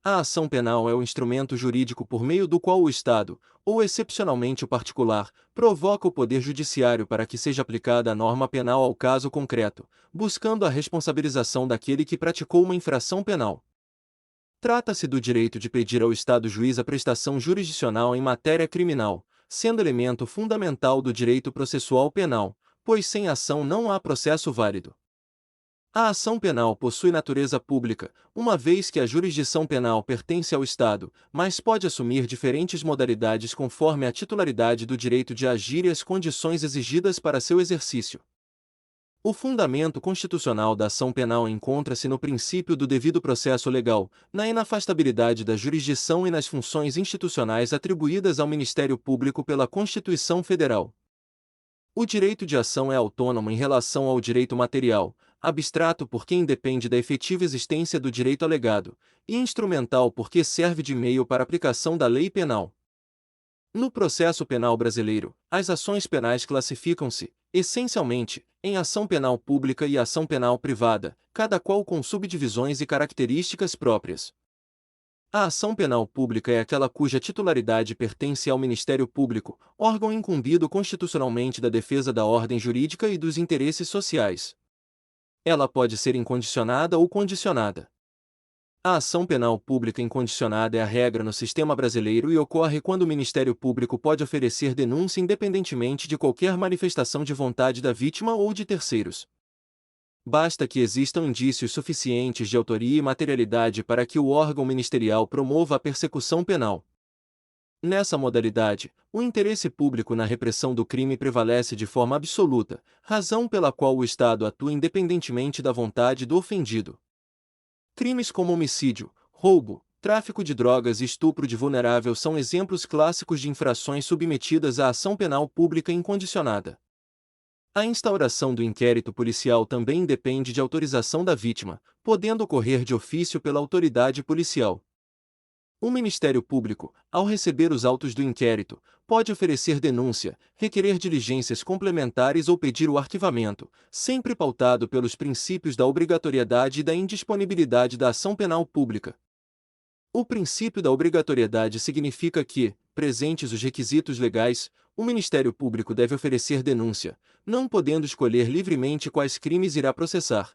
A ação penal é o instrumento jurídico por meio do qual o Estado, ou excepcionalmente o particular, provoca o Poder Judiciário para que seja aplicada a norma penal ao caso concreto, buscando a responsabilização daquele que praticou uma infração penal. Trata-se do direito de pedir ao Estado juiz a prestação jurisdicional em matéria criminal, sendo elemento fundamental do direito processual penal, pois sem ação não há processo válido. A ação penal possui natureza pública, uma vez que a jurisdição penal pertence ao Estado, mas pode assumir diferentes modalidades conforme a titularidade do direito de agir e as condições exigidas para seu exercício. O fundamento constitucional da ação penal encontra-se no princípio do devido processo legal, na inafastabilidade da jurisdição e nas funções institucionais atribuídas ao Ministério Público pela Constituição Federal. O direito de ação é autônomo em relação ao direito material, abstrato porque independe da efetiva existência do direito alegado, e instrumental porque serve de meio para a aplicação da lei penal. No processo penal brasileiro, as ações penais classificam-se, essencialmente, em ação penal pública e ação penal privada, cada qual com subdivisões e características próprias. A ação penal pública é aquela cuja titularidade pertence ao Ministério Público, órgão incumbido constitucionalmente da defesa da ordem jurídica e dos interesses sociais. Ela pode ser incondicionada ou condicionada. A ação penal pública incondicionada é a regra no sistema brasileiro e ocorre quando o Ministério Público pode oferecer denúncia independentemente de qualquer manifestação de vontade da vítima ou de terceiros. Basta que existam indícios suficientes de autoria e materialidade para que o órgão ministerial promova a persecução penal. Nessa modalidade, o interesse público na repressão do crime prevalece de forma absoluta, razão pela qual o Estado atua independentemente da vontade do ofendido. Crimes como homicídio, roubo, tráfico de drogas e estupro de vulnerável são exemplos clássicos de infrações submetidas à ação penal pública incondicionada. A instauração do inquérito policial também depende de autorização da vítima, podendo ocorrer de ofício pela autoridade policial. O Ministério Público, ao receber os autos do inquérito, pode oferecer denúncia, requerer diligências complementares ou pedir o arquivamento, sempre pautado pelos princípios da obrigatoriedade e da indisponibilidade da ação penal pública. O princípio da obrigatoriedade significa que, presentes os requisitos legais, o Ministério Público deve oferecer denúncia, não podendo escolher livremente quais crimes irá processar.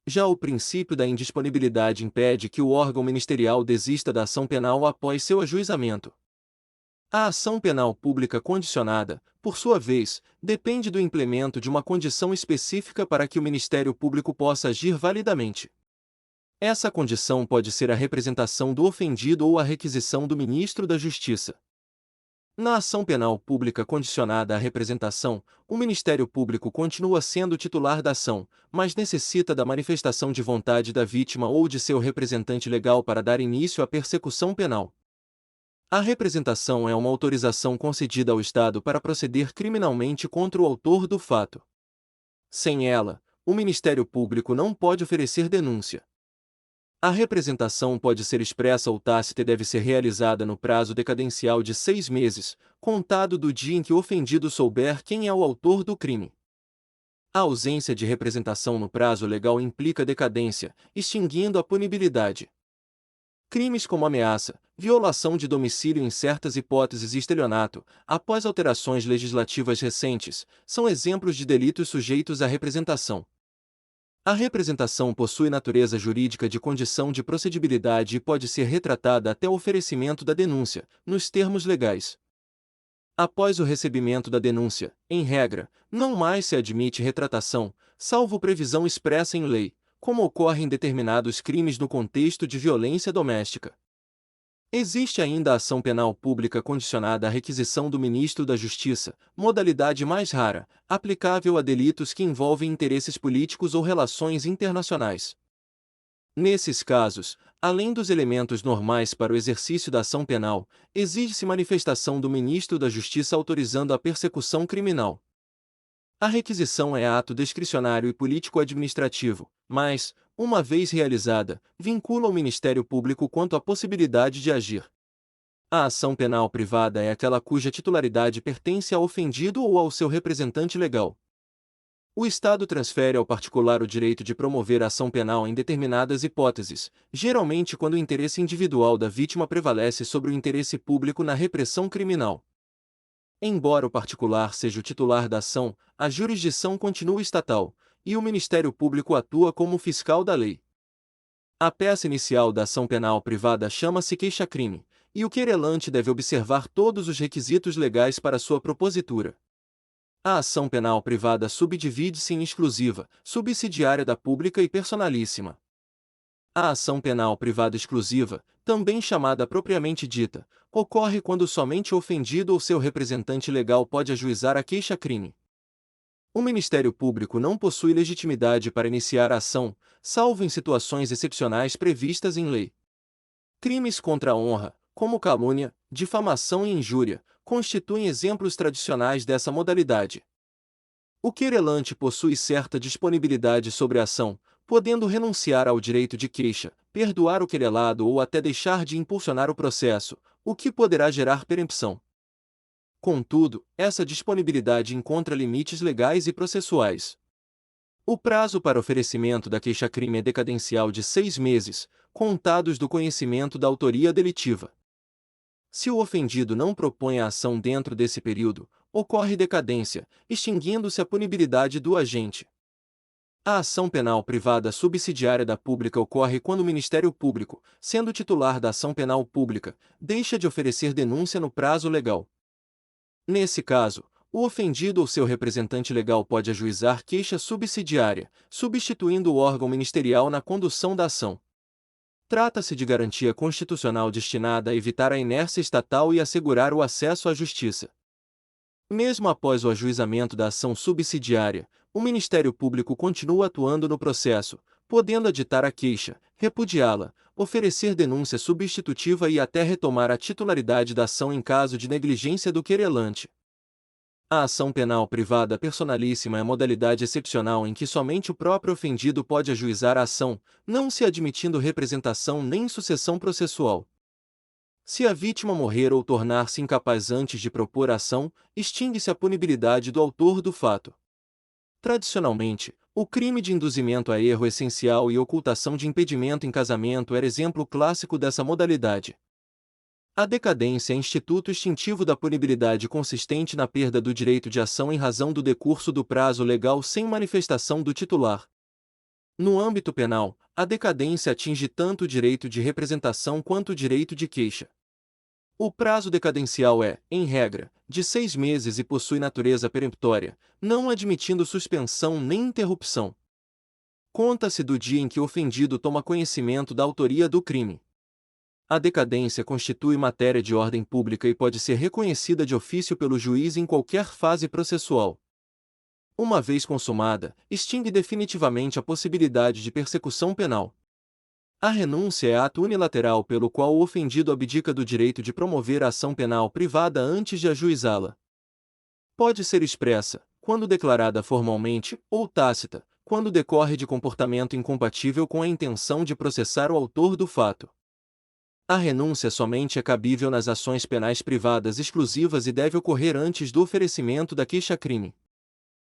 Já o princípio da indisponibilidade impede que o órgão ministerial desista da ação penal após seu ajuizamento. A ação penal pública condicionada, por sua vez, depende do implemento de uma condição específica para que o Ministério Público possa agir validamente. Essa condição pode ser a representação do ofendido ou a requisição do ministro da Justiça. Na ação penal pública condicionada à representação, o Ministério Público continua sendo titular da ação, mas necessita da manifestação de vontade da vítima ou de seu representante legal para dar início à persecução penal. A representação é uma autorização concedida ao Estado para proceder criminalmente contra o autor do fato. Sem ela, o Ministério Público não pode oferecer denúncia. A representação pode ser expressa ou tácita e deve ser realizada no prazo decadencial de 6 meses, contado do dia em que o ofendido souber quem é o autor do crime. A ausência de representação no prazo legal implica decadência, extinguindo a punibilidade. Crimes como ameaça, violação de domicílio em certas hipóteses e estelionato, após alterações legislativas recentes, são exemplos de delitos sujeitos à representação. A representação possui natureza jurídica de condição de procedibilidade e pode ser retratada até o oferecimento da denúncia, nos termos legais. Após o recebimento da denúncia, em regra, não mais se admite retratação, salvo previsão expressa em lei, como ocorre em determinados crimes no contexto de violência doméstica. Existe ainda a ação penal pública condicionada à requisição do ministro da Justiça, modalidade mais rara, aplicável a delitos que envolvem interesses políticos ou relações internacionais. Nesses casos, além dos elementos normais para o exercício da ação penal, exige-se manifestação do ministro da Justiça autorizando a persecução criminal. A requisição é ato discricionário e político-administrativo, mas, uma vez realizada, vincula o Ministério Público quanto à possibilidade de agir. A ação penal privada é aquela cuja titularidade pertence ao ofendido ou ao seu representante legal. O Estado transfere ao particular o direito de promover a ação penal em determinadas hipóteses, geralmente quando o interesse individual da vítima prevalece sobre o interesse público na repressão criminal. Embora o particular seja o titular da ação, a jurisdição continua estatal, e o Ministério Público atua como fiscal da lei. A peça inicial da ação penal privada chama-se queixa-crime, e o querelante deve observar todos os requisitos legais para sua propositura. A ação penal privada subdivide-se em exclusiva, subsidiária da pública e personalíssima. A ação penal privada exclusiva, também chamada propriamente dita, ocorre quando somente o ofendido ou seu representante legal pode ajuizar a queixa-crime. O Ministério Público não possui legitimidade para iniciar a ação, salvo em situações excepcionais previstas em lei. Crimes contra a honra, como calúnia, difamação e injúria, constituem exemplos tradicionais dessa modalidade. O querelante possui certa disponibilidade sobre a ação, podendo renunciar ao direito de queixa, perdoar o querelado ou até deixar de impulsionar o processo, o que poderá gerar perempção. Contudo, essa disponibilidade encontra limites legais e processuais. O prazo para oferecimento da queixa-crime é decadencial de 6 meses, contados do conhecimento da autoria delitiva. Se o ofendido não propõe a ação dentro desse período, ocorre decadência, extinguindo-se a punibilidade do agente. A ação penal privada subsidiária da pública ocorre quando o Ministério Público, sendo titular da ação penal pública, deixa de oferecer denúncia no prazo legal. Nesse caso, o ofendido ou seu representante legal pode ajuizar queixa subsidiária, substituindo o órgão ministerial na condução da ação. Trata-se de garantia constitucional destinada a evitar a inércia estatal e assegurar o acesso à justiça. Mesmo após o ajuizamento da ação subsidiária, o Ministério Público continua atuando no processo, podendo aditar a queixa, repudiá-la, oferecer denúncia substitutiva e até retomar a titularidade da ação em caso de negligência do querelante. A ação penal privada personalíssima é modalidade excepcional em que somente o próprio ofendido pode ajuizar a ação, não se admitindo representação nem sucessão processual. Se a vítima morrer ou tornar-se incapaz antes de propor a ação, extingue-se a punibilidade do autor do fato. Tradicionalmente, o crime de induzimento a erro essencial e ocultação de impedimento em casamento era exemplo clássico dessa modalidade. A decadência é instituto extintivo da punibilidade consistente na perda do direito de ação em razão do decurso do prazo legal sem manifestação do titular. No âmbito penal, a decadência atinge tanto o direito de representação quanto o direito de queixa. O prazo decadencial é, em regra, de 6 meses e possui natureza peremptória, não admitindo suspensão nem interrupção. Conta-se do dia em que o ofendido toma conhecimento da autoria do crime. A decadência constitui matéria de ordem pública e pode ser reconhecida de ofício pelo juiz em qualquer fase processual. Uma vez consumada, extingue definitivamente a possibilidade de persecução penal. A renúncia é ato unilateral pelo qual o ofendido abdica do direito de promover a ação penal privada antes de ajuizá-la. Pode ser expressa, quando declarada formalmente, ou tácita, quando decorre de comportamento incompatível com a intenção de processar o autor do fato. A renúncia somente é cabível nas ações penais privadas exclusivas e deve ocorrer antes do oferecimento da queixa-crime.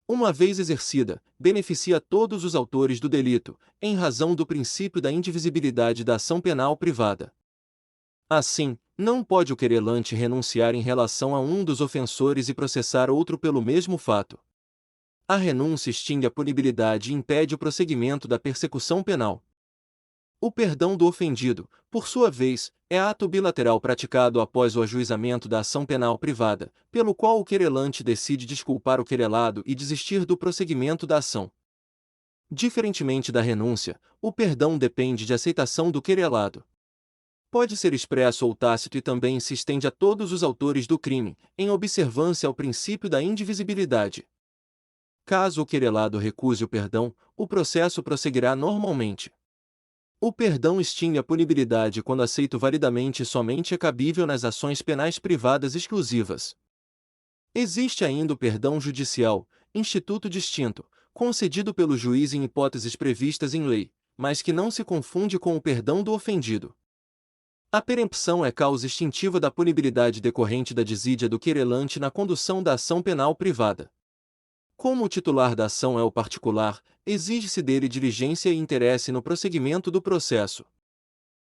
Uma vez exercida, beneficia todos os autores do delito, em razão do princípio da indivisibilidade da ação penal privada. Assim, não pode o querelante renunciar em relação a um dos ofensores e processar outro pelo mesmo fato. A renúncia extingue a punibilidade e impede o prosseguimento da persecução penal. O perdão do ofendido, por sua vez, é ato bilateral praticado após o ajuizamento da ação penal privada, pelo qual o querelante decide desculpar o querelado e desistir do prosseguimento da ação. Diferentemente da renúncia, o perdão depende de aceitação do querelado. Pode ser expresso ou tácito e também se estende a todos os autores do crime, em observância ao princípio da indivisibilidade. Caso o querelado recuse o perdão, o processo prosseguirá normalmente. O perdão extingue a punibilidade quando aceito validamente e somente é cabível nas ações penais privadas exclusivas. Existe ainda o perdão judicial, instituto distinto, concedido pelo juiz em hipóteses previstas em lei, mas que não se confunde com o perdão do ofendido. A perempção é causa extintiva da punibilidade decorrente da desídia do querelante na condução da ação penal privada. Como o titular da ação é o particular, exige-se dele diligência e interesse no prosseguimento do processo.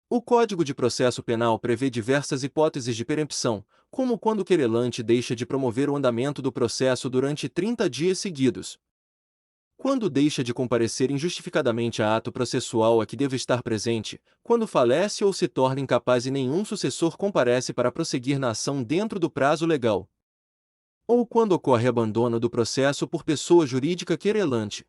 O Código de Processo Penal prevê diversas hipóteses de perempção, como quando o querelante deixa de promover o andamento do processo durante 30 dias seguidos. Quando deixa de comparecer injustificadamente a ato processual a que deve estar presente, quando falece ou se torna incapaz e nenhum sucessor comparece para prosseguir na ação dentro do prazo legal, ou quando ocorre abandono do processo por pessoa jurídica querelante.